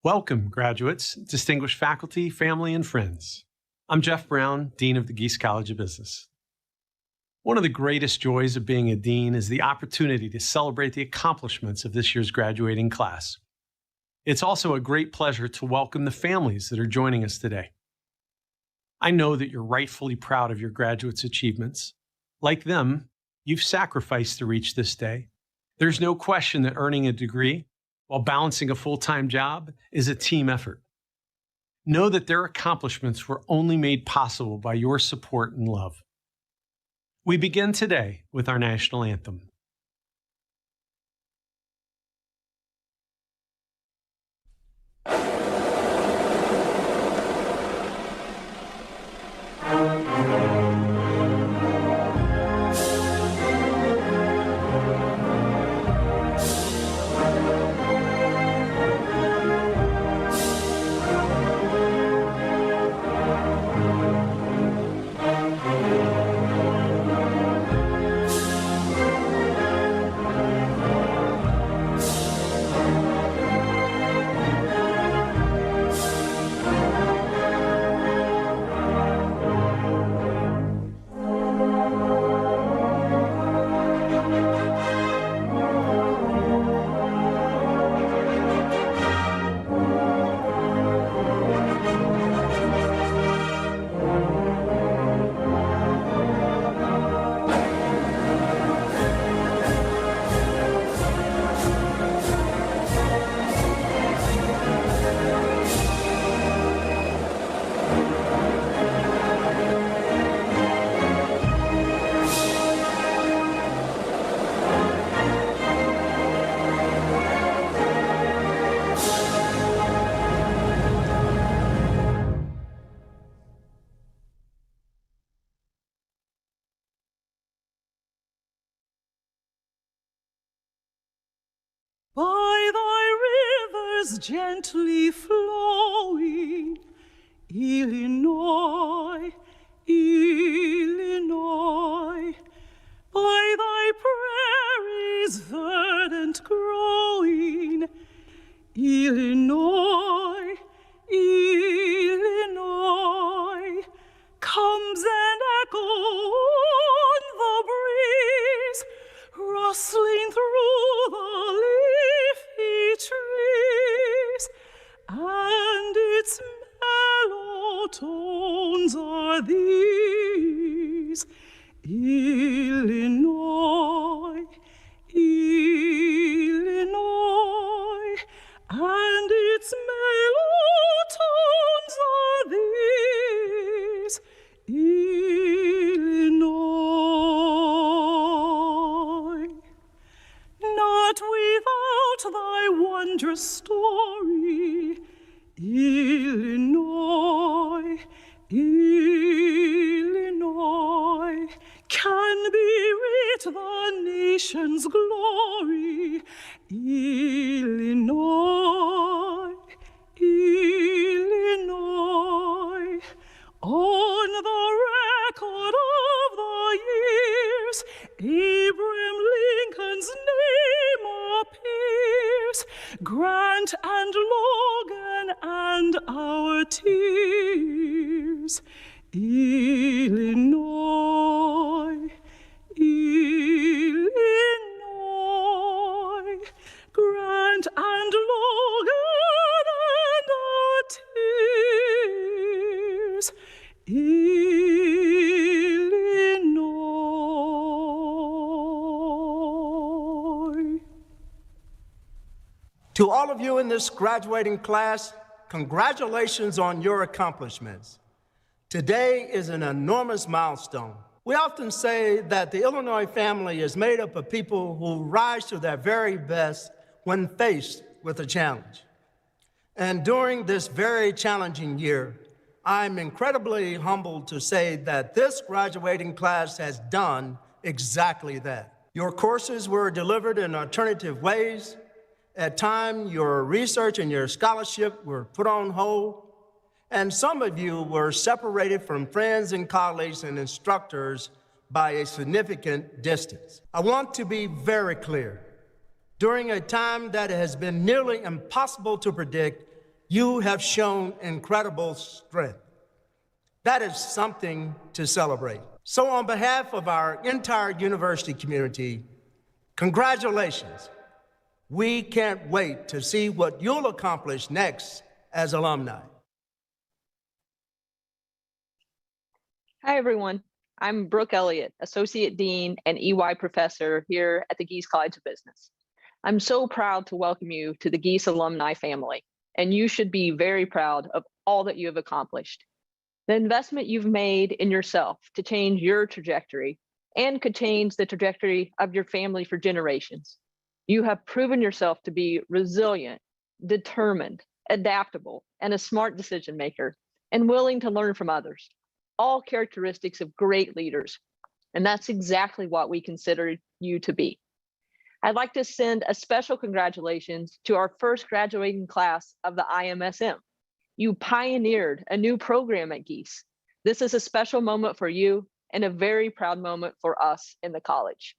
Welcome, graduates, distinguished faculty, family, and friends. I'm Jeff Brown, Dean of the Geese College of Business. One of the greatest joys of being a dean is the opportunity to celebrate the accomplishments of this year's graduating class. It's also a great pleasure to welcome the families that are joining us today. I know that you're rightfully proud of your graduates' achievements. Like them, you've sacrificed to reach this day. There's no question that earning a degree while balancing a full-time job is a team effort. Know that their accomplishments were only made possible by your support and love. We begin today with our national anthem. By thy rivers gently flowing, Illinois, Illinois, by thy prairies verdant growing, Illinois, Illinois, comes and echoes on the breeze, rustling through the leafy trees, and its mellow tones are these. Illinois, Illinois, and its mellow tones are these. Illinois, not without thy wondrous story, Illinois, Illinois, can be writ the nation's glory. Illinois, Illinois, on the record of the years, Abraham Lincoln's name appears, Grant and Logan and our tears. Illinois, Illinois, Grant and Logan and our tears. Illinois. To all of you in this graduating class, congratulations on your accomplishments. Today is an enormous milestone. We often say that the Illinois family is made up of people who rise to their very best when faced with a challenge. And during this very challenging year, I'm incredibly humbled to say that this graduating class has done exactly that. Your courses were delivered in alternative ways. At times, your research and your scholarship were put on hold. And some of you were separated from friends and colleagues and instructors by a significant distance. I want to be very clear. During a time that has been nearly impossible to predict, You have shown incredible strength. That is something to celebrate. So on behalf of our entire university community, congratulations. We can't wait to see what you'll accomplish next as alumni. Hi, everyone. I'm Brooke Elliott, Associate Dean and EY Professor here at the Geese College of Business. I'm so proud to welcome you to the Geese alumni family, and you should be very proud of all that you have accomplished. The investment you've made in yourself to change your trajectory and could change the trajectory of your family for generations. You have proven yourself to be resilient, determined, adaptable, and a smart decision maker, and willing to learn from others. All characteristics of great leaders. And that's exactly what we consider you to be. I'd like to send a special congratulations to our first graduating class of the IMSM. You pioneered a new program at Geese. This is a special moment for you and a very proud moment for us in the college.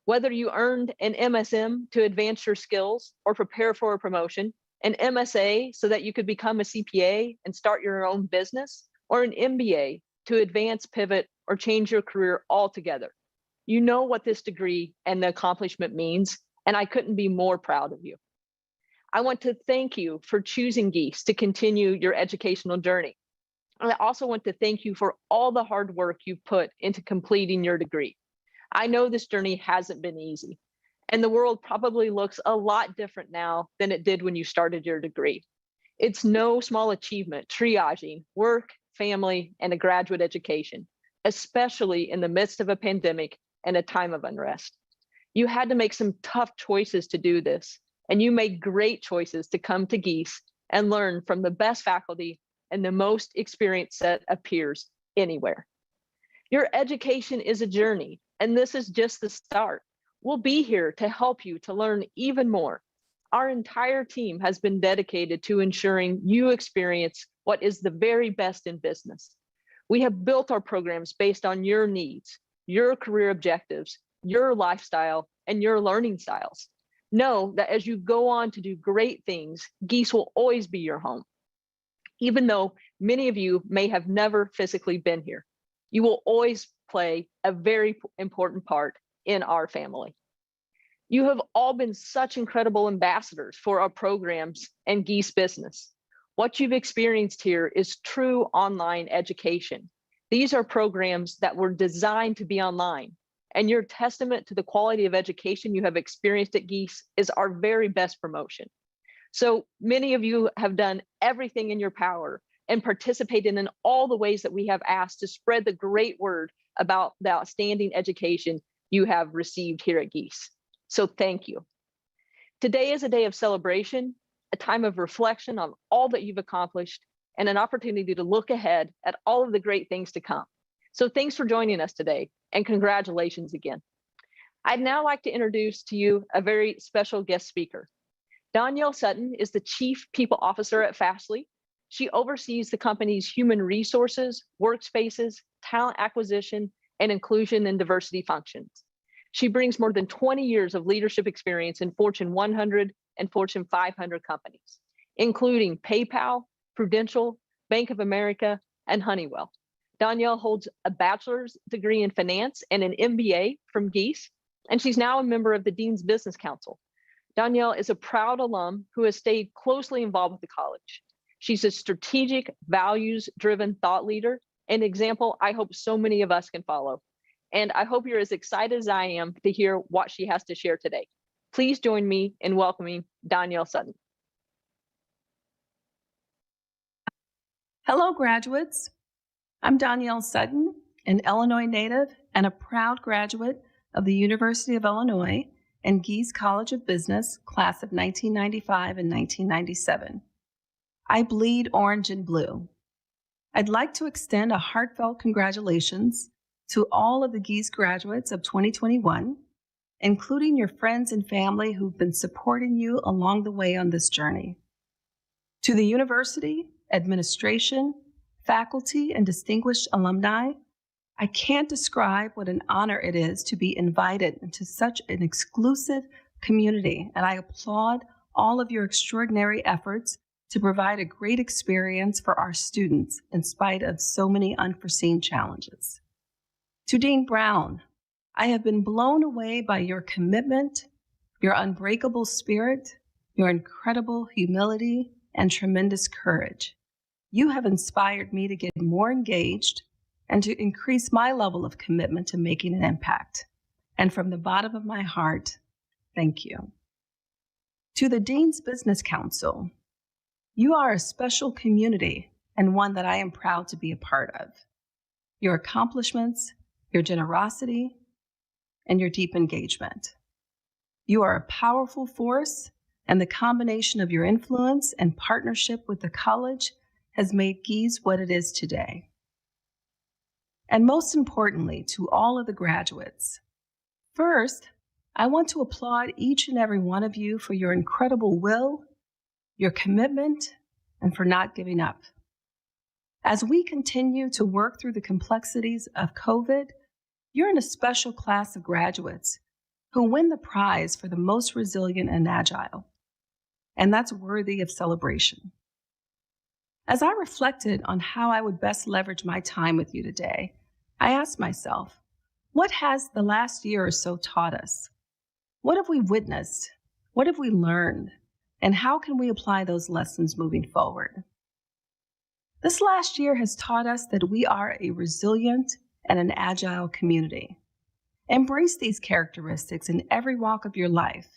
Whether you earned an MSM to advance your skills or prepare for a promotion, an MSA so that you could become a CPA and start your own business, or an MBA to advance, pivot, or change your career altogether. You know what this degree and the accomplishment means, and I couldn't be more proud of you. I want to thank you for choosing Geese to continue your educational journey. And I also want to thank you for all the hard work you've put into completing your degree. I know this journey hasn't been easy, and the world probably looks a lot different now than it did when you started your degree. It's no small achievement triaging work, family, and a graduate education, especially in the midst of a pandemic and a time of unrest. You had to make some tough choices to do this, and you made great choices to come to Geese and learn from the best faculty and the most experienced set of peers anywhere. Your education is a journey, and this is just the start. We'll be here to help you to learn even more. Our entire team has been dedicated to ensuring you experience what is the very best in business. We have built our programs based on your needs, your career objectives, your lifestyle, and your learning styles. Know that as you go on to do great things, Geese will always be your home. Even though many of you may have never physically been here, you will always play a very important part in our family. You have all been such incredible ambassadors for our programs and Geese business. What you've experienced here is true online education. These are programs that were designed to be online, and your testament to the quality of education you have experienced at Geese is our very best promotion. So many of you have done everything in your power and participated in all the ways that we have asked to spread the great word about the outstanding education you have received here at Geese. So thank you. Today is a day of celebration, a time of reflection on all that you've accomplished, and an opportunity to look ahead at all of the great things to come. So thanks for joining us today, and congratulations again. I'd now like to introduce to you a very special guest speaker. Danielle Sutton is the Chief People Officer at Fastly. She oversees the company's human resources, workspaces, talent acquisition, and inclusion and diversity functions. She brings more than 20 years of leadership experience in Fortune 100 and Fortune 500 companies, including PayPal, Prudential, Bank of America, and Honeywell. Danielle holds a bachelor's degree in finance and an MBA from Geese, and she's now a member of the Dean's Business Council. Danielle is a proud alum who has stayed closely involved with the college. She's a strategic, values-driven thought leader, an example I hope so many of us can follow. And I hope you're as excited as I am to hear what she has to share today. Please join me in welcoming Danielle Sutton. Hello, graduates. I'm Danielle Sutton, an Illinois native and a proud graduate of the University of Illinois and Gies College of Business, class of 1995 and 1997. I bleed orange and blue. I'd like to extend a heartfelt congratulations to all of the Gies graduates of 2021, including your friends and family who've been supporting you along the way on this journey. To the university, administration, faculty, and distinguished alumni, I can't describe what an honor it is to be invited into such an exclusive community, and I applaud all of your extraordinary efforts to provide a great experience for our students in spite of so many unforeseen challenges. To Dean Brown, I have been blown away by your commitment, your unbreakable spirit, your incredible humility, and tremendous courage. You have inspired me to get more engaged and to increase my level of commitment to making an impact. And from the bottom of my heart, thank you. To the Dean's Business Council, you are a special community and one that I am proud to be a part of. Your accomplishments, your generosity, and your deep engagement. You are a powerful force, and the combination of your influence and partnership with the college has made Gies what it is today. And most importantly, to all of the graduates, first, I want to applaud each and every one of you for your incredible will, your commitment, and for not giving up. As we continue to work through the complexities of COVID, you're in a special class of graduates who win the prize for the most resilient and agile. And that's worthy of celebration. As I reflected on how I would best leverage my time with you today, I asked myself, what has the last year or so taught us? What have we witnessed? What have we learned? And how can we apply those lessons moving forward? This last year has taught us that we are a resilient and an agile community. Embrace these characteristics in every walk of your life.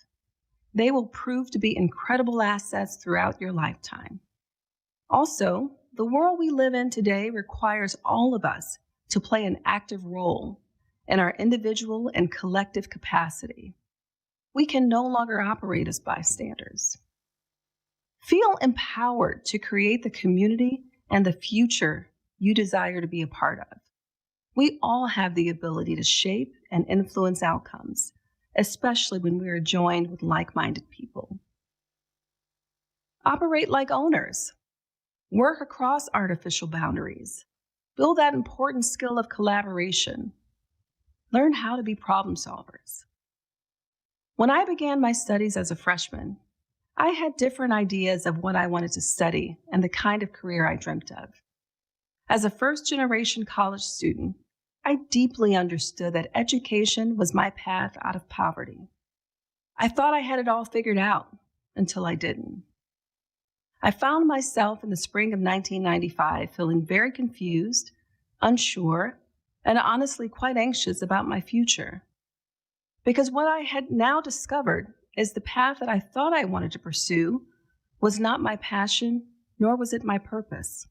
They will prove to be incredible assets throughout your lifetime. Also, the world we live in today requires all of us to play an active role in our individual and collective capacity. We can no longer operate as bystanders. Feel empowered to create the community and the future you desire to be a part of. We all have the ability to shape and influence outcomes, especially when we are joined with like-minded people. Operate like owners. Work across artificial boundaries. Build that important skill of collaboration. Learn how to be problem solvers. When I began my studies as a freshman, I had different ideas of what I wanted to study and the kind of career I dreamt of. As a first-generation college student, I deeply understood that education was my path out of poverty. I thought I had it all figured out until I didn't. I found myself in the spring of 1995 feeling very confused, unsure, and honestly quite anxious about my future. Because what I had now discovered is the path that I thought I wanted to pursue was not my passion, nor was it my purpose.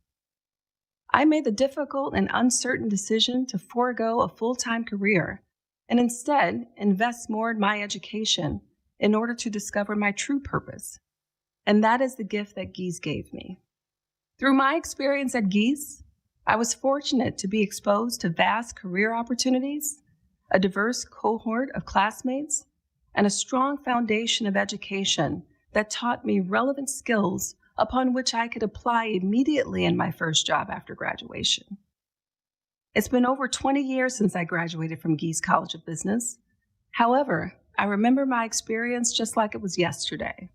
I made the difficult and uncertain decision to forego a full-time career and instead invest more in my education in order to discover my true purpose. And that is the gift that Gies gave me. Through my experience at Gies, I was fortunate to be exposed to vast career opportunities, a diverse cohort of classmates, and a strong foundation of education that taught me relevant skills upon which I could apply immediately in my first job after graduation. It's been over 20 years since I graduated from Geese College of Business. However, I remember my experience just like it was yesterday.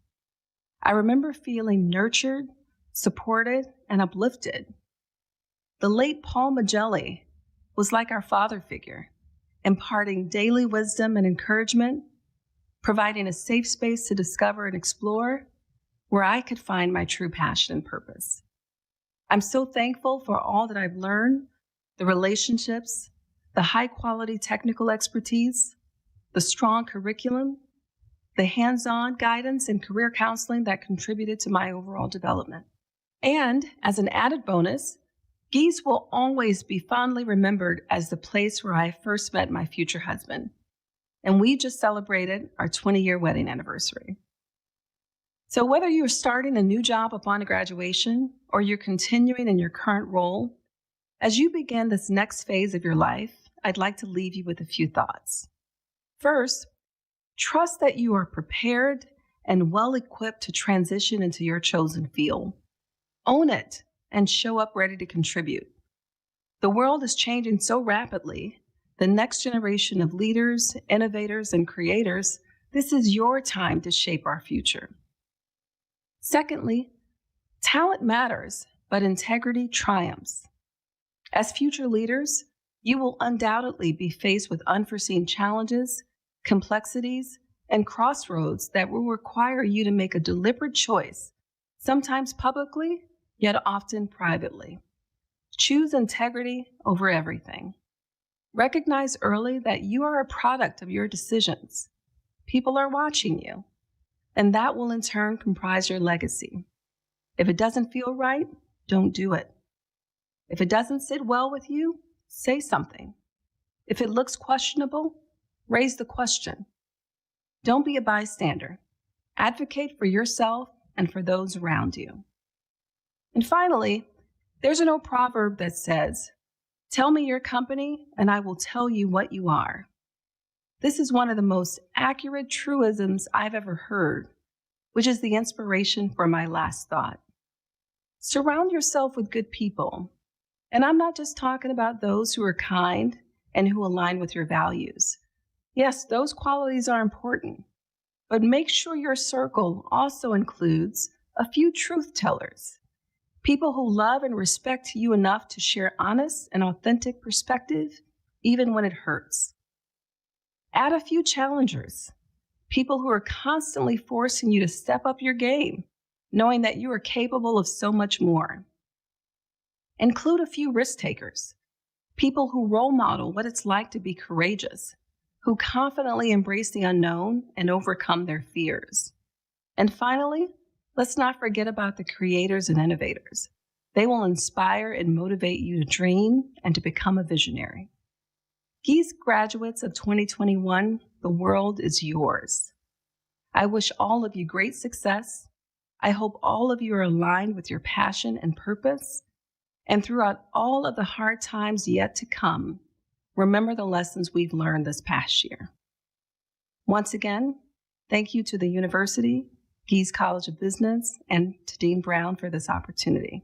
I remember feeling nurtured, supported, and uplifted. The late Paul Magelli was like our father figure, imparting daily wisdom and encouragement, providing a safe space to discover and explore, where I could find my true passion and purpose. I'm so thankful for all that I've learned, the relationships, the high-quality technical expertise, the strong curriculum, the hands-on guidance and career counseling that contributed to my overall development. And as an added bonus, Geese will always be fondly remembered as the place where I first met my future husband. And we just celebrated our 20-year wedding anniversary. So whether you're starting a new job upon graduation or you're continuing in your current role, as you begin this next phase of your life, I'd like to leave you with a few thoughts. First, trust that you are prepared and well-equipped to transition into your chosen field. Own it and show up ready to contribute. The world is changing so rapidly. The next generation of leaders, innovators, and creators, this is your time to shape our future. Secondly, Talent matters, but integrity triumphs. As future leaders, you will undoubtedly be faced with unforeseen challenges, complexities, and crossroads that will require you to make a deliberate choice, sometimes publicly, yet often privately. Choose integrity over everything. Recognize early that you are a product of your decisions. People are watching you, and that will in turn comprise your legacy. If it doesn't feel right, don't do it. If it doesn't sit well with you, say something. If it looks questionable, raise the question. Don't be a bystander. Advocate for yourself and for those around you. And finally, there's an old proverb that says, "Tell me your company, and I will tell you what you are." This is one of the most accurate truisms I've ever heard, which is the inspiration for my last thought. Surround yourself with good people. And I'm not just talking about those who are kind and who align with your values. Yes, those qualities are important, but make sure your circle also includes a few truth tellers, people who love and respect you enough to share honest and authentic perspective, even when it hurts. Add a few challengers, people who are constantly forcing you to step up your game, knowing that you are capable of so much more. Include a few risk takers, people who role model what it's like to be courageous, who confidently embrace the unknown and overcome their fears. And finally, let's not forget about the creators and innovators. They will inspire and motivate you to dream and to become a visionary. Geese graduates of 2021, the world is yours. I wish all of you great success. I hope all of you are aligned with your passion and purpose. And throughout all of the hard times yet to come, remember the lessons we've learned this past year. Once again, thank you to the university, Gies College of Business, and to Dean Brown for this opportunity.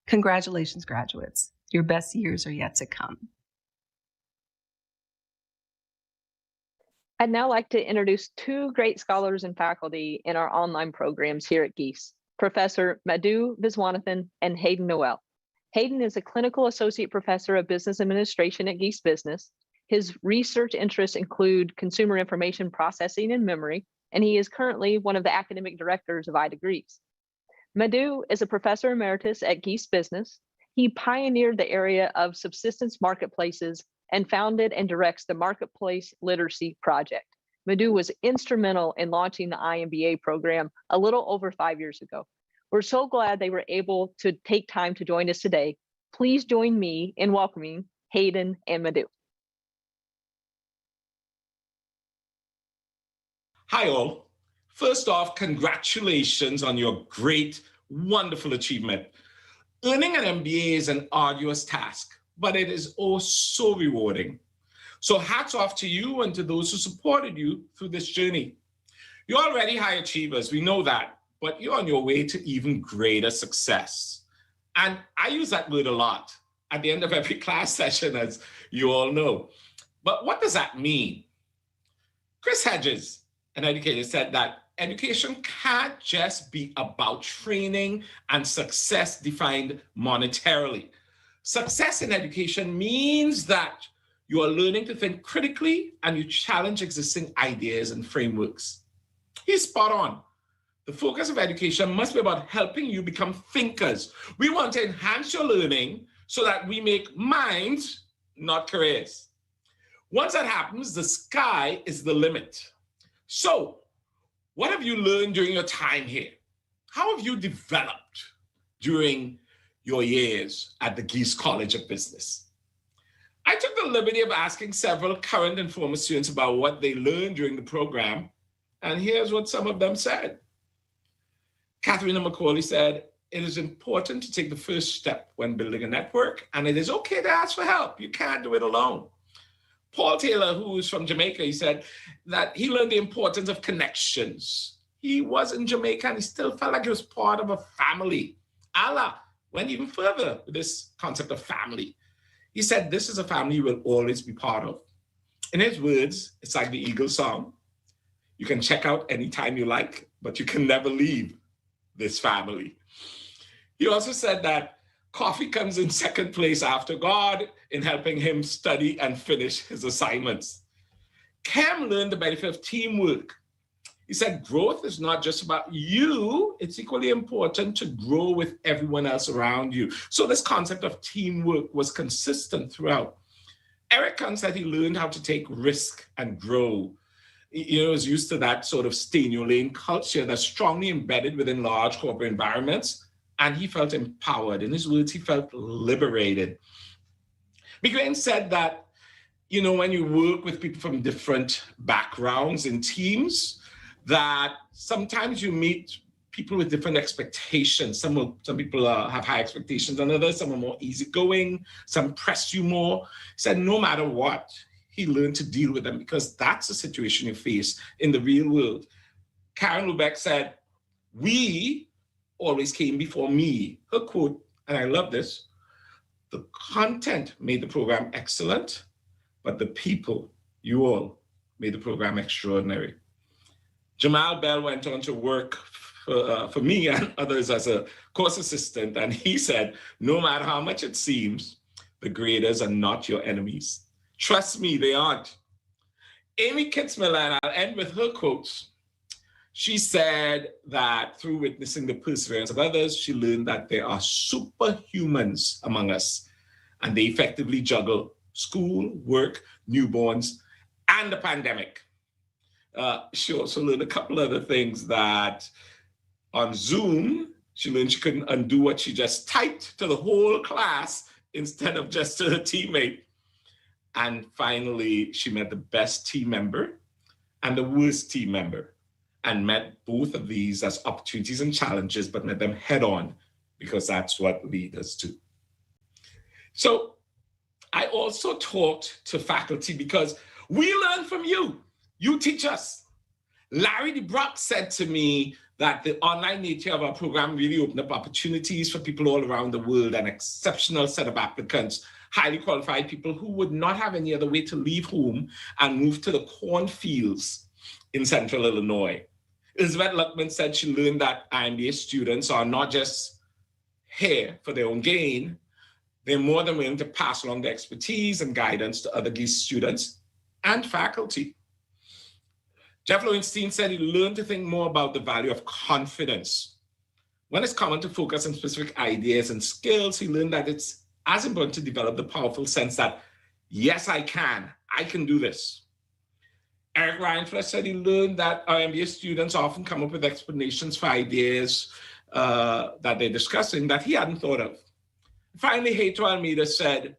Congratulations, graduates. Your best years are yet to come. I'd now like to introduce two great scholars and faculty in our online programs here at Geese, Professor Madhu Viswanathan and Hayden Noel. Hayden is a clinical associate professor of business administration at Geese Business. His research interests include consumer information processing and memory, and he is currently one of the academic directors of iDegrees. Madhu is a professor emeritus at Geese Business. He pioneered the area of subsistence marketplaces and founded and directs the Marketplace Literacy Project. Madhu was instrumental in launching the IMBA program a little over 5 years ago. We're so glad they were able to take time to join us today. Please join me in welcoming Hayden and Madhu. Hi all. First off, congratulations on your great, wonderful achievement. Earning an MBA is an arduous task, but it is oh so rewarding. So hats off to you and to those who supported you through this journey. You're already high achievers, we know that, but you're on your way to even greater success. And I use that word a lot at the end of every class session, as you all know. But what does that mean? Chris Hedges, an educator, said that education can't just be about training and success defined monetarily. Success in education means that you are learning to think critically and you challenge existing ideas and frameworks. He's spot on. The focus of education must be about helping you become thinkers. We want to enhance your learning so that we make minds, not careers. Once that happens, the sky is the limit. So, what have you learned during your time here? How have you developed during your years at the Gies College of Business? I took the liberty of asking several current and former students about what they learned during the program, and here's what some of them said. Katharina McCauley said, "It is important to take the first step when building a network, and it is okay to ask for help. You can't do it alone." Paul Taylor, who is from Jamaica, he said that he learned the importance of connections. He was in Jamaica and he still felt like he was part of a family. Allah went even further with this concept of family. He said, this is a family you will always be part of. In his words, it's like the Eagles song. You can check out anytime you like, but you can never leave this family. He also said that coffee comes in second place after God in helping him study and finish his assignments. Cam learned the benefit of teamwork. He said, growth is not just about you, it's equally important to grow with everyone else around you. So this concept of teamwork was consistent throughout. Eric Kahn said he learned how to take risk and grow. He was used to that sort of stay in your lane culture that's strongly embedded within large corporate environments, and he felt empowered. In his words, he felt liberated. McGrain said that, when you work with people from different backgrounds in teams, that sometimes you meet people with different expectations. Some people have high expectations than others. Some are more easygoing. Some press you more. He said no matter what, he learned to deal with them because that's the situation you face in the real world. Karen Lubeck said, we always came before me. Her quote, and I love this, the content made the program excellent, but the people, you all, made the program extraordinary. Jamal Bell went on to work for me and others as a course assistant, and he said, no matter how much it seems, the graders are not your enemies. Trust me, they aren't. Amy Kitzmiller, and I'll end with her quotes. She said that through witnessing the perseverance of others, she learned that there are superhumans among us, and they effectively juggle school, work, newborns, and the pandemic. She also learned a couple other things, that on Zoom, she learned she couldn't undo what she just typed to the whole class instead of just to her teammate. And finally, she met the best team member and the worst team member, and met both of these as opportunities and challenges, but met them head on, because that's what leaders do. So I also talked to faculty because we learn from you. You teach us. Larry DeBrock said to me that the online nature of our program really opened up opportunities for people all around the world, an exceptional set of applicants, highly qualified people who would not have any other way to leave home and move to the cornfields in central Illinois. Elizabeth Luckman said she learned that IMBA students are not just here for their own gain, they're more than willing to pass along their expertise and guidance to other Geese students and faculty. Jeff Lowenstein said he learned to think more about the value of confidence. When it's common to focus on specific ideas and skills, he learned that it's as important to develop the powerful sense that, yes, I can do this. Eric Reinfeld said he learned that our MBA students often come up with explanations for ideas that they're discussing that he hadn't thought of. Finally, Heitor Almeida said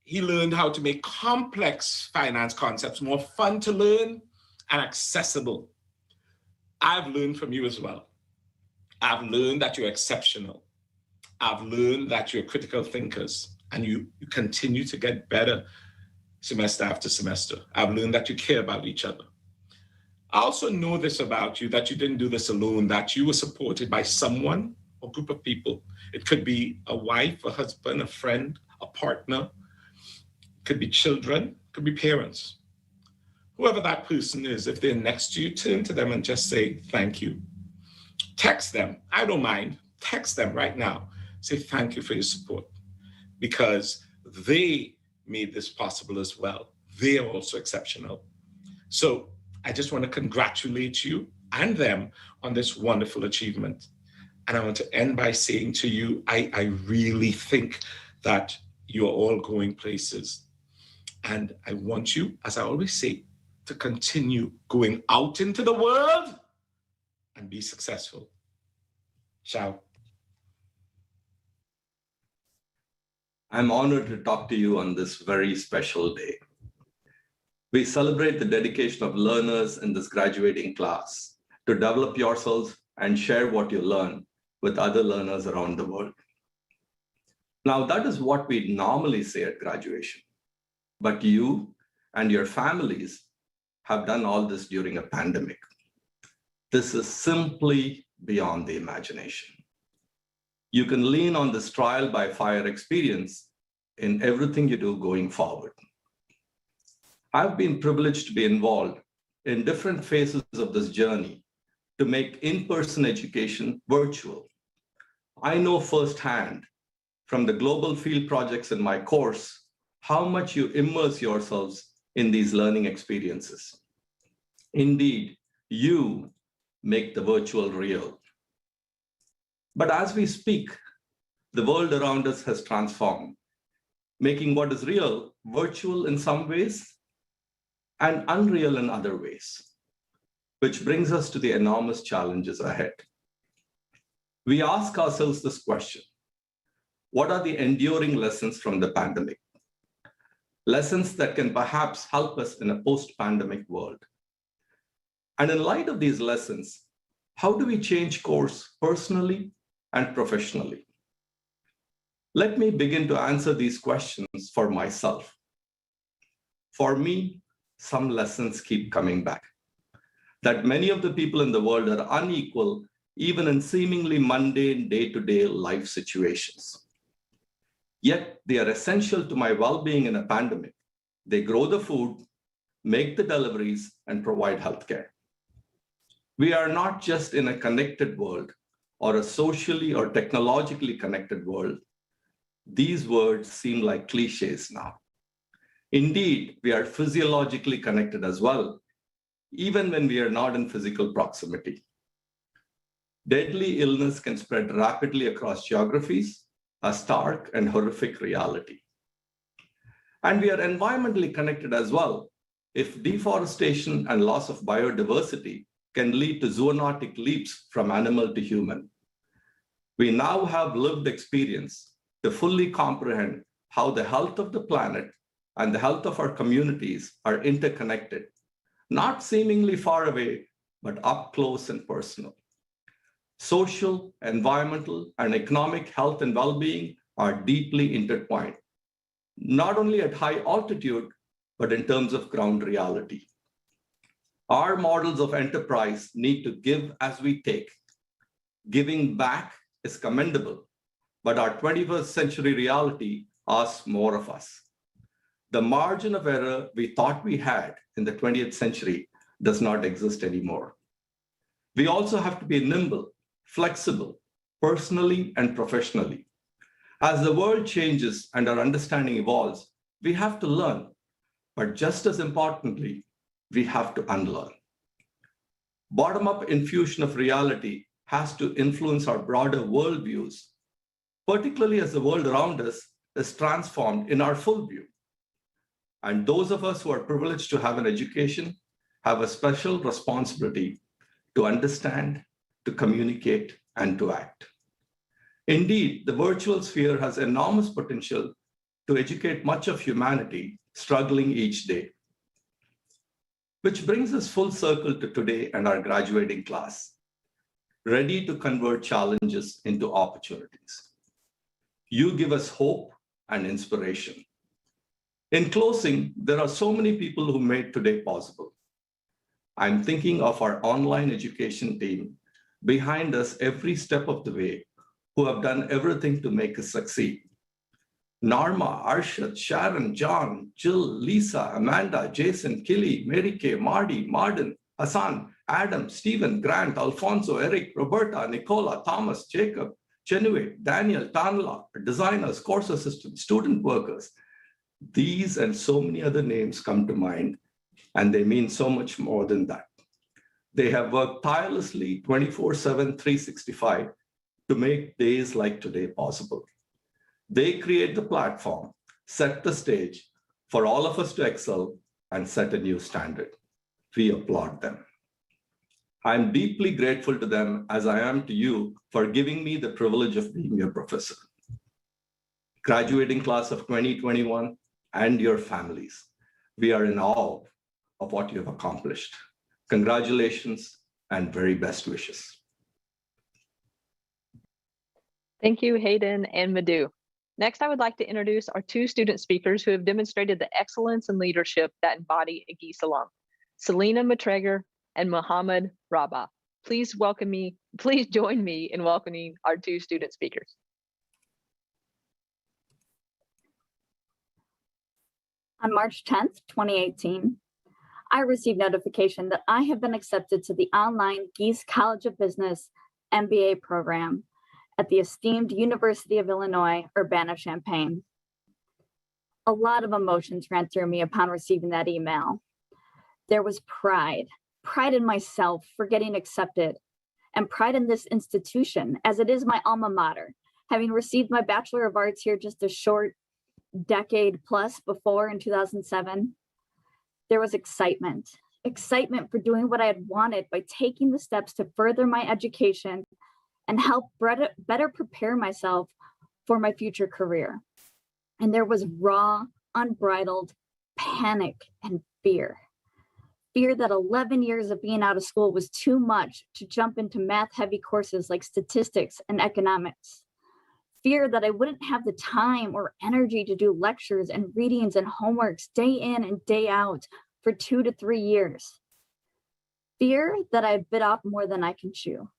he learned how to make complex finance concepts more fun to learn and accessible. I've learned from you as well. I've learned that you're exceptional. I've learned that you're critical thinkers, and you continue to get better semester after semester. I've learned that you care about each other. I also know this about you, that you didn't do this alone, that you were supported by someone or group of people. It could be a wife, a husband, a friend, a partner. It could be children, it could be parents. Whoever that person is, if they're next to you, turn to them and just say, thank you. Text them, I don't mind. Text them right now. Say thank you for your support, because they made this possible as well. They are also exceptional. So I just want to congratulate you and them on this wonderful achievement. And I want to end by saying to you, I really think that you're all going places. And I want you, as I always say, to continue going out into the world and be successful. Ciao. I'm honored to talk to you on this very special day. We celebrate the dedication of learners in this graduating class to develop yourselves and share what you learn with other learners around the world. Now, that is what we normally say at graduation, but you and your families have done all this during a pandemic. This is simply beyond the imagination. You can lean on this trial by fire experience in everything you do going forward. I've been privileged to be involved in different phases of this journey to make in-person education virtual. I know firsthand from the global field projects in my course how much you immerse yourselves in these learning experiences. Indeed, you make the virtual real. But as we speak, the world around us has transformed, making what is real virtual in some ways and unreal in other ways, which brings us to the enormous challenges ahead. We ask ourselves this question: what are the enduring lessons from the pandemic? Lessons that can perhaps help us in a post-pandemic world. And in light of these lessons, how do we change course personally and professionally? Let me begin to answer these questions for myself. For me, some lessons keep coming back. That many of the people in the world are unequal, even in seemingly mundane day-to-day life situations. Yet they are essential to my well-being in a pandemic. They grow the food, make the deliveries, and provide healthcare. We are not just in a connected world or a socially or technologically connected world. These words seem like cliches now. Indeed, we are physiologically connected as well, even when we are not in physical proximity. Deadly illness can spread rapidly across geographies, a stark and horrific reality. And we are environmentally connected as well. If deforestation and loss of biodiversity can lead to zoonotic leaps from animal to human, we now have lived experience to fully comprehend how the health of the planet and the health of our communities are interconnected, not seemingly far away, but up close and personal. Social, environmental, and economic health and well-being are deeply intertwined, not only at high altitude, but in terms of ground reality. Our models of enterprise need to give as we take. Giving back is commendable, but our 21st century reality asks more of us. The margin of error we thought we had in the 20th century does not exist anymore. We also have to be nimble, flexible, personally and professionally. As the world changes and our understanding evolves, we have to learn, but just as importantly, we have to unlearn. Bottom-up infusion of reality has to influence our broader worldviews, particularly as the world around us is transformed in our full view. And those of us who are privileged to have an education have a special responsibility to understand, to communicate, and to act. Indeed, the virtual sphere has enormous potential to educate much of humanity struggling each day. Which brings us full circle to today and our graduating class, ready to convert challenges into opportunities. You give us hope and inspiration. In closing, there are so many people who made today possible. I'm thinking of our online education team behind us every step of the way, who have done everything to make us succeed. Narma, Arshad, Sharon, John, Jill, Lisa, Amanda, Jason, Killy, Mary Kay, Marty, Marden, Hassan, Adam, Stephen, Grant, Alfonso, Eric, Roberta, Nicola, Thomas, Jacob, Chenue, Daniel, Tanla, designers, course assistants, student workers. These and so many other names come to mind, and they mean so much more than that. They have worked tirelessly 24/7, 365 to make days like today possible. They create the platform, set the stage for all of us to excel and set a new standard. We applaud them. I'm deeply grateful to them, as I am to you, for giving me the privilege of being your professor. Graduating class of 2021 and your families, we are in awe of what you have accomplished. Congratulations and very best wishes. Thank you, Hayden and Madhu. Next, I would like to introduce our two student speakers who have demonstrated the excellence and leadership that embody a Geese alum, Selena Matreger and Muhammad Rabah. Please join me in welcoming our two student speakers. On March 10th, 2018, I received notification that I have been accepted to the online Geese College of Business MBA program at the esteemed University of Illinois, Urbana-Champaign. A lot of emotions ran through me upon receiving that email. There was pride in myself for getting accepted, and pride in this institution, as it is my alma mater, having received my Bachelor of Arts here just a short decade plus before in 2007. There was excitement for doing what I had wanted by taking the steps to further my education and help better prepare myself for my future career. And there was raw, unbridled panic and fear. Fear that 11 years of being out of school was too much to jump into math-heavy courses like statistics and economics. Fear that I wouldn't have the time or energy to do lectures and readings and homeworks day in and day out for 2 to 3 years. Fear that I bit off more than I can chew.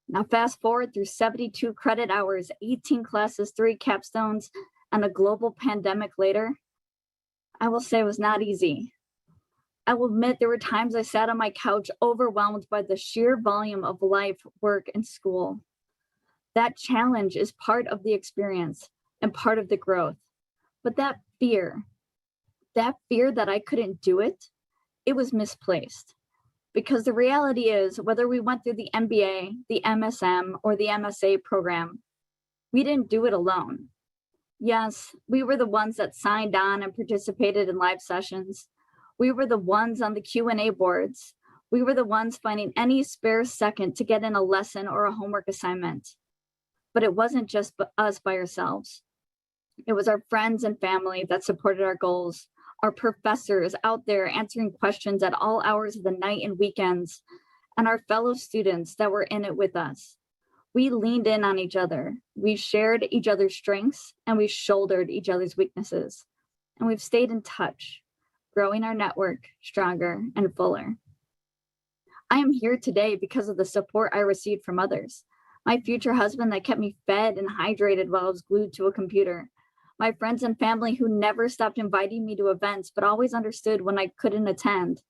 Now fast forward through 72 credit hours, 18 classes, 3 capstones, and a global pandemic later, I will say it was not easy. I will admit there were times I sat on my couch overwhelmed by the sheer volume of life, work, and school. That challenge is part of the experience and part of the growth. But that fear that I couldn't do it, it was misplaced. Because the reality is, whether we went through the MBA, the MSM, or the MSA program, we didn't do it alone. Yes, we were the ones that signed on and participated in live sessions. We were the ones on the Q&A boards. We were the ones finding any spare second to get in a lesson or a homework assignment. But it wasn't just us by ourselves. It was our friends and family that supported our goals, our professors out there answering questions at all hours of the night and weekends, and our fellow students that were in it with us. We leaned in on each other. We shared each other's strengths, and we shouldered each other's weaknesses. And we've stayed in touch, growing our network stronger and fuller. I am here today because of the support I received from others. My future husband that kept me fed and hydrated while I was glued to a computer. My friends and family who never stopped inviting me to events, but always understood when I couldn't attend,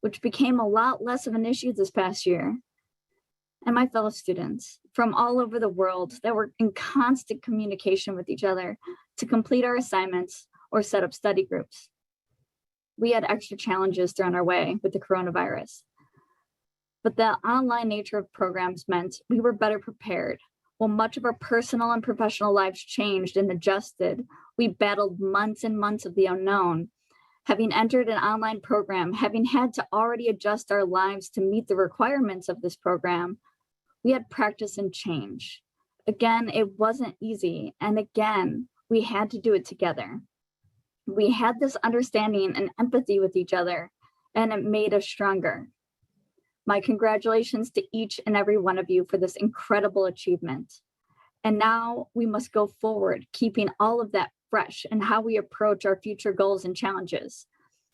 which became a lot less of an issue this past year. And my fellow students from all over the world that were in constant communication with each other to complete our assignments or set up study groups. We had extra challenges thrown our way with the coronavirus. But the online nature of programs meant we were better prepared. While much of our personal and professional lives changed and adjusted, we battled months and months of the unknown. Having entered an online program, having had to already adjust our lives to meet the requirements of this program, we had practice and change. Again, it wasn't easy. And again, we had to do it together. We had this understanding and empathy with each other, and it made us stronger. My congratulations to each and every one of you for this incredible achievement. And now we must go forward, keeping all of that fresh in how we approach our future goals and challenges.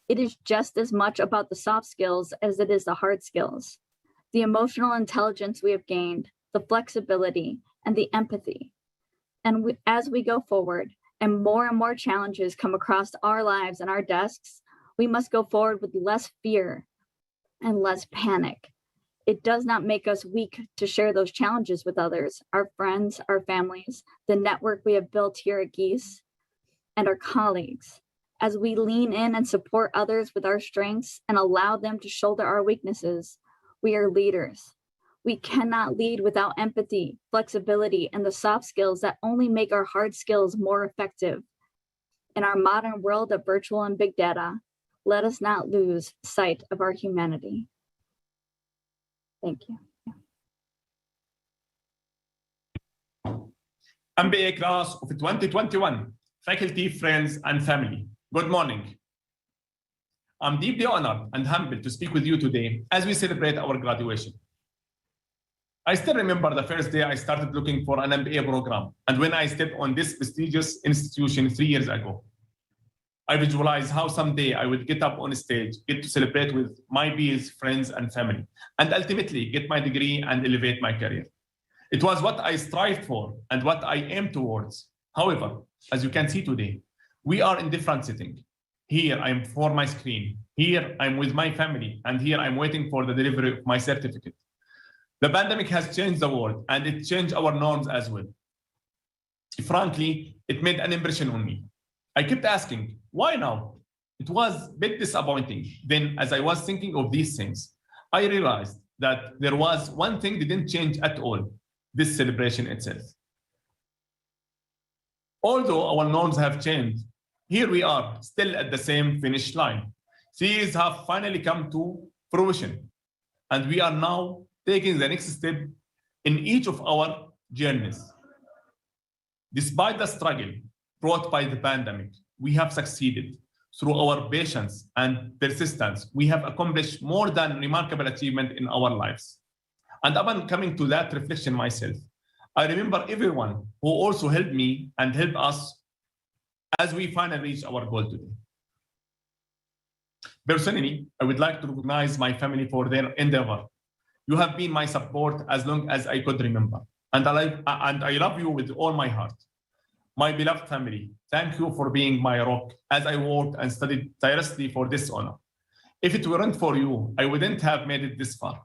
It is just as much about the soft skills as it is the hard skills. The emotional intelligence we have gained, the flexibility, and the empathy. And as we go forward and more challenges come across our lives and our desks, we must go forward with less fear and less panic. It does not make us weak to share those challenges with others, our friends, our families, the network we have built here at Geese, and our colleagues. As we lean in and support others with our strengths and allow them to shoulder our weaknesses, we are leaders. We cannot lead without empathy, flexibility, and the soft skills that only make our hard skills more effective. In our modern world of virtual and big data, let us not lose sight of our humanity. Thank you. MBA class of 2021, faculty, friends, and family, good morning. I'm deeply honored and humbled to speak with you today as we celebrate our graduation. I still remember the first day I started looking for an MBA program, and when I stepped on this prestigious institution 3 years ago. I visualized how someday I would get up on stage, get to celebrate with my peers, friends, and family, and ultimately get my degree and elevate my career. It was what I strived for and what I aimed towards. However, as you can see today, we are in different settings. Here I'm for my screen, here I'm with my family, and here I'm waiting for the delivery of my certificate. The pandemic has changed the world, and it changed our norms as well. Frankly, it made an impression on me. I kept asking, why now? It was a bit disappointing. Then, as I was thinking of these things, I realized that there was one thing that didn't change at all, this celebration itself. Although our norms have changed, here we are, still at the same finish line. 3 years have finally come to fruition, and we are now taking the next step in each of our journeys. Despite the struggle brought by the pandemic, we have succeeded. Through our patience and persistence, we have accomplished more than remarkable achievement in our lives. And upon coming to that reflection myself, I remember everyone who also helped me and helped us as we finally reach our goal today. Personally, I would like to recognize my family for their endeavor. You have been my support as long as I could remember, and I love you with all my heart. My beloved family, thank you for being my rock as I worked and studied tirelessly for this honor. If it weren't for you, I wouldn't have made it this far.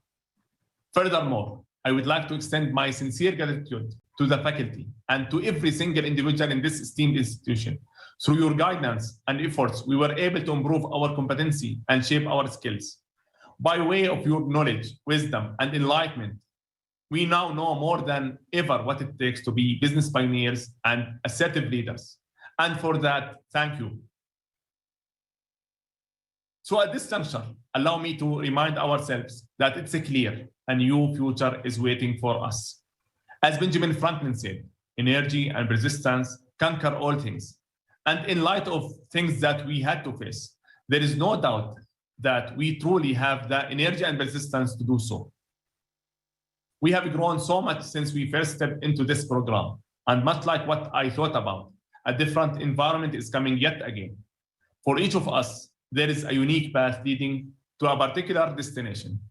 Furthermore, I would like to extend my sincere gratitude to the faculty and to every single individual in this esteemed institution. Through your guidance and efforts, we were able to improve our competency and shape our skills. By way of your knowledge, wisdom, and enlightenment, we now know more than ever what it takes to be business pioneers and assertive leaders. And for that, thank you. So at this juncture, allow me to remind ourselves that it's clear a new future is waiting for us. As Benjamin Franklin said, energy and persistence conquer all things. And in light of things that we had to face, there is no doubt that we truly have the energy and persistence to do so. We have grown so much since we first stepped into this program, and much like what I thought about, a different environment is coming yet again. For each of us, there is a unique path leading to a particular destination.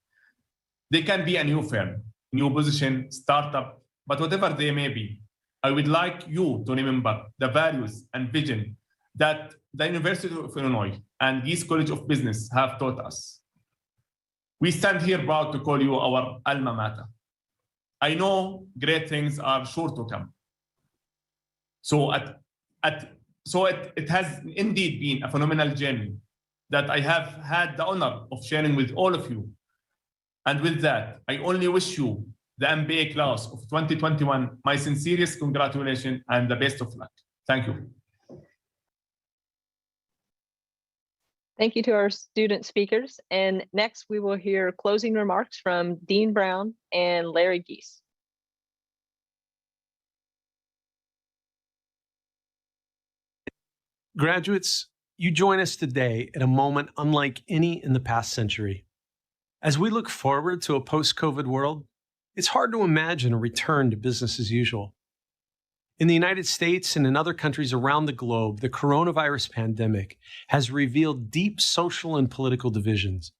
They can be a new firm, new position, startup, but whatever they may be, I would like you to remember the values and vision that the University of Illinois and Gies College of Business have taught us. We stand here proud to call you our alma mater. I know great things are sure to come. So it has indeed been a phenomenal journey that I have had the honor of sharing with all of you. And with that, I only wish you, the MBA class of 2021, my sincerest congratulations and the best of luck. Thank you. Thank you to our student speakers. And next we will hear closing remarks from Dean Brown and Larry Geese. Graduates, you join us today at a moment unlike any in the past century. As we look forward to a post-COVID world, it's hard to imagine a return to business as usual. In the United States and in other countries around the globe, the coronavirus pandemic has revealed deep social and political divisions.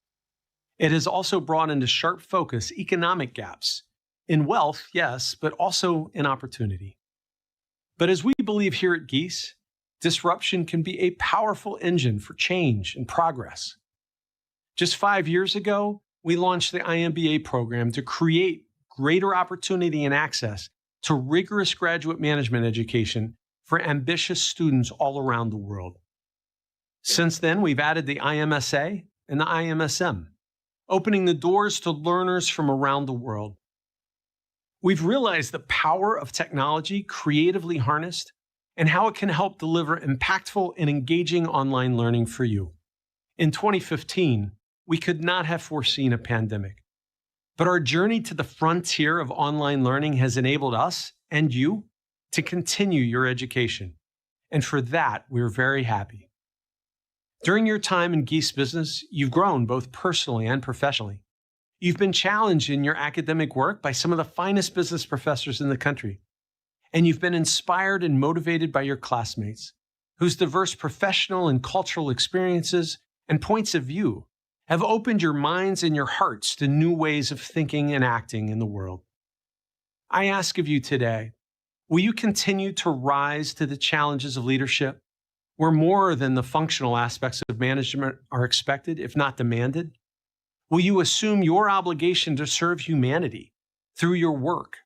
It has also brought into sharp focus economic gaps in wealth, yes, but also in opportunity. But as we believe here at Geese, disruption can be a powerful engine for change and progress. Just 5 years ago, we launched the IMBA program to create greater opportunity and access to rigorous graduate management education for ambitious students all around the world. Since then, we've added the IMSA and the IMSM, opening the doors to learners from around the world. We've realized the power of technology creatively harnessed and how it can help deliver impactful and engaging online learning for you. In 2015, we could not have foreseen a pandemic. But our journey to the frontier of online learning has enabled us and you to continue your education. And for that, we're very happy. During your time in Geese Business, you've grown both personally and professionally. You've been challenged in your academic work by some of the finest business professors in the country. And you've been inspired and motivated by your classmates, whose diverse professional and cultural experiences and points of view have opened your minds and your hearts to new ways of thinking and acting in the world. I ask of you today, will you continue to rise to the challenges of leadership, where more than the functional aspects of management are expected, if not demanded? Will you assume your obligation to serve humanity through your work,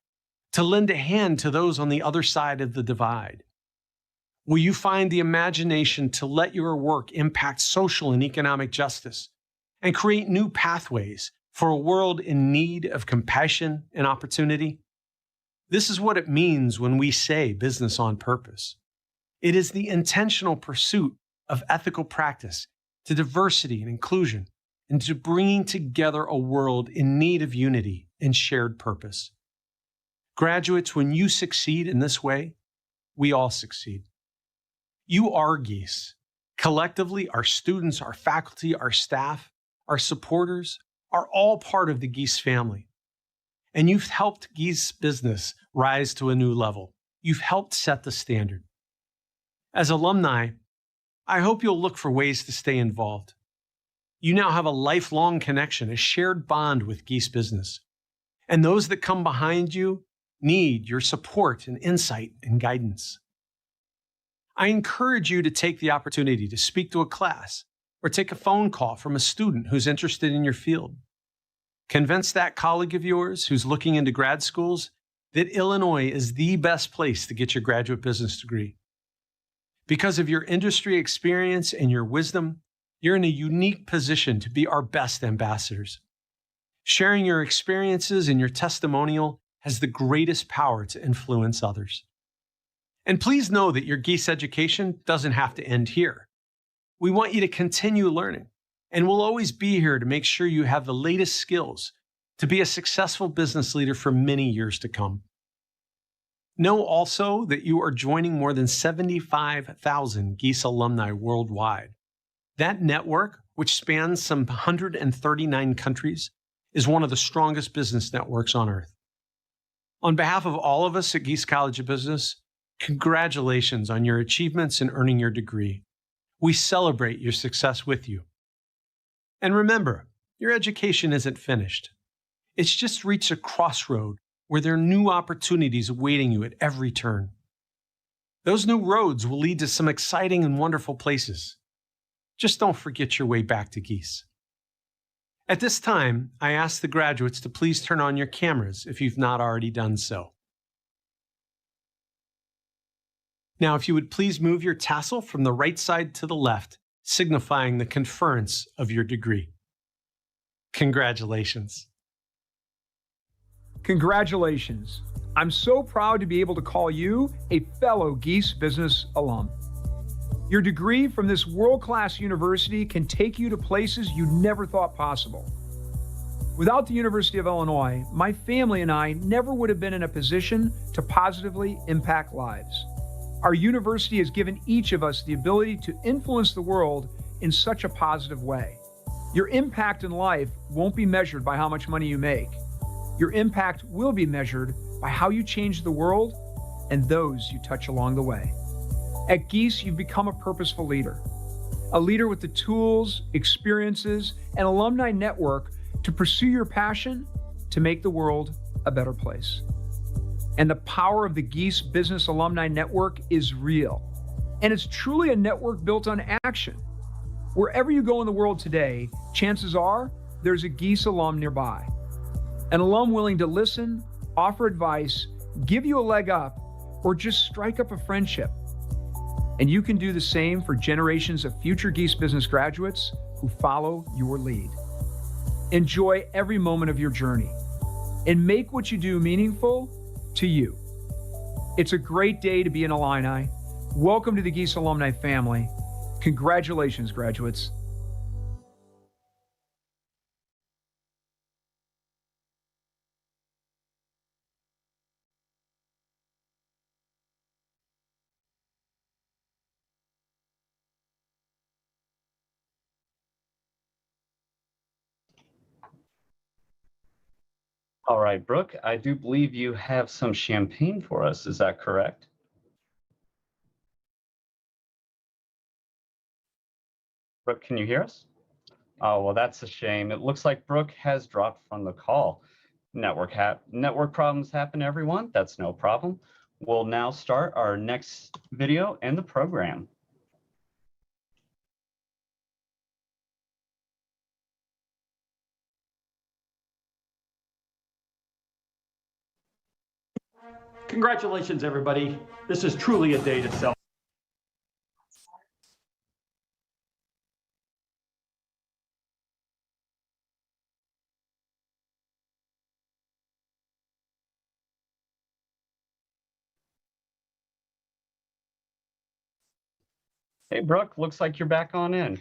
to lend a hand to those on the other side of the divide? Will you find the imagination to let your work impact social and economic justice and create new pathways for a world in need of compassion and opportunity? This is what it means when we say business on purpose. It is the intentional pursuit of ethical practice to diversity and inclusion and to bringing together a world in need of unity and shared purpose. Graduates, when you succeed in this way, we all succeed. You are Geese. Collectively, our students, our faculty, our staff, our supporters are all part of the Geese family. And you've helped Geese business rise to a new level. You've helped set the standard. As alumni, I hope you'll look for ways to stay involved. You now have a lifelong connection, a shared bond with Geese business. And those that come behind you need your support and insight and guidance. I encourage you to take the opportunity to speak to a class or take a phone call from a student who's interested in your field. Convince that colleague of yours who's looking into grad schools that Illinois is the best place to get your graduate business degree. Because of your industry experience and your wisdom, you're in a unique position to be our best ambassadors. Sharing your experiences and your testimonial has the greatest power to influence others. And please know that your Geese education doesn't have to end here. We want you to continue learning, and we'll always be here to make sure you have the latest skills to be a successful business leader for many years to come. Know also that you are joining more than 75,000 Geese alumni worldwide. That network, which spans some 139 countries, is one of the strongest business networks on earth. On behalf of all of us at Geese College of Business, congratulations on your achievements in earning your degree. We celebrate your success with you. And remember, your education isn't finished. It's just reached a crossroad where there are new opportunities awaiting you at every turn. Those new roads will lead to some exciting and wonderful places. Just don't forget your way back to Geese. At this time, I ask the graduates to please turn on your cameras if you've not already done so. Now, if you would please move your tassel from the right side to the left, signifying the conference of your degree. Congratulations. Congratulations. I'm so proud to be able to call you a fellow Geese business alum. Your degree from this world-class university can take you to places you never thought possible. Without the University of Illinois, my family and I never would have been in a position to positively impact lives. Our university has given each of us the ability to influence the world in such a positive way. Your impact in life won't be measured by how much money you make. Your impact will be measured by how you change the world and those you touch along the way. At Geese, you've become a purposeful leader, a leader with the tools, experiences, and alumni network to pursue your passion to make the world a better place. And the power of the Geese Business Alumni Network is real. And it's truly a network built on action. Wherever you go in the world today, chances are there's a Geese alum nearby. An alum willing to listen, offer advice, give you a leg up, or just strike up a friendship. And you can do the same for generations of future Geese business graduates who follow your lead. Enjoy every moment of your journey and make what you do meaningful to you. It's a great day to be an Illini. Welcome to the Geese alumni family. Congratulations, graduates. All right, Brooke, I do believe you have some champagne for us. Is that correct? Brooke, can you hear us? Oh, well, that's a shame. It looks like Brooke has dropped from the call. Network problems happen, everyone. That's no problem. We'll now start our next video in the program. Congratulations, everybody. This is truly a day to celebrate. Hey, Brooke, looks like you're back on in.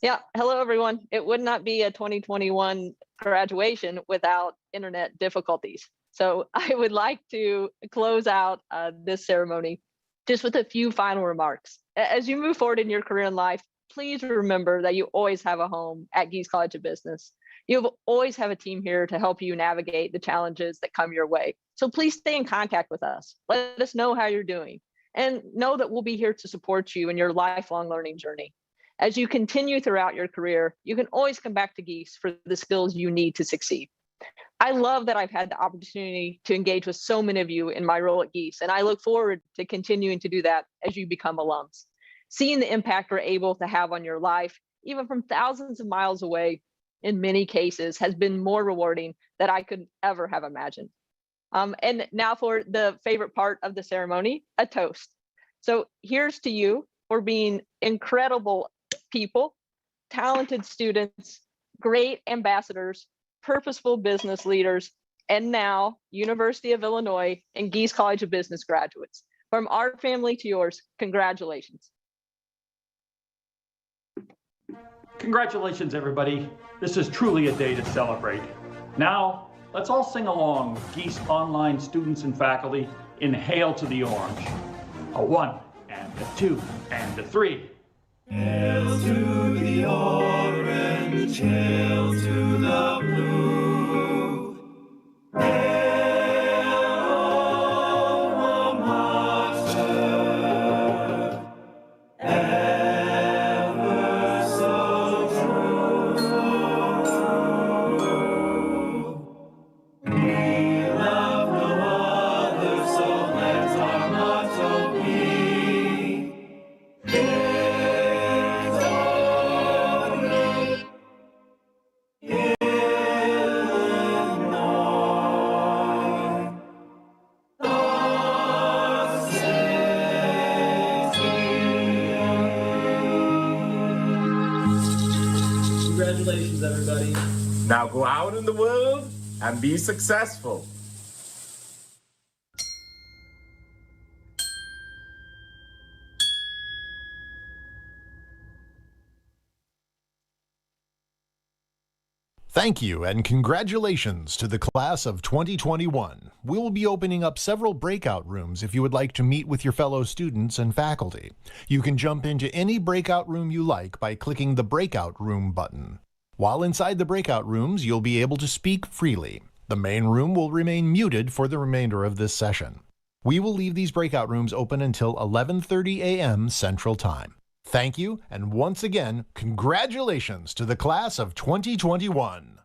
Yeah, hello everyone. It would not be a 2021 graduation without internet difficulties. So I would like to close out this ceremony just with a few final remarks. As you move forward in your career and life, please remember that you always have a home at Gies College of Business. You always have a team here to help you navigate the challenges that come your way. So please stay in contact with us. Let us know how you're doing. And know that we'll be here to support you in your lifelong learning journey. As you continue throughout your career, you can always come back to Geese for the skills you need to succeed. I love that I've had the opportunity to engage with so many of you in my role at Geese, and I look forward to continuing to do that as you become alums. Seeing the impact we're able to have on your life, even from thousands of miles away, in many cases, has been more rewarding than I could ever have imagined. And now for the favorite part of the ceremony, a toast. So here's to you for being incredible people, talented students, great ambassadors, purposeful business leaders, and now University of Illinois and Gies College of Business graduates. From our family to yours, congratulations. Congratulations, everybody. This is truly a day to celebrate. Now, let's all sing along with Geese Online students and faculty in Hail to the Orange. A 1 and a 2 and a 3. Hail to the orange, hail to the blue. Hail, alma mater, ever so true. We love no other, so let our motto be. Congratulations, everybody. Now go out in the world and be successful. Thank you and congratulations to the class of 2021. We will be opening up several breakout rooms if you would like to meet with your fellow students and faculty. You can jump into any breakout room you like by clicking the Breakout Room button. While inside the breakout rooms, you'll be able to speak freely. The main room will remain muted for the remainder of this session. We will leave these breakout rooms open until 11:30 a.m. Central Time. Thank you, and once again, congratulations to the class of 2021.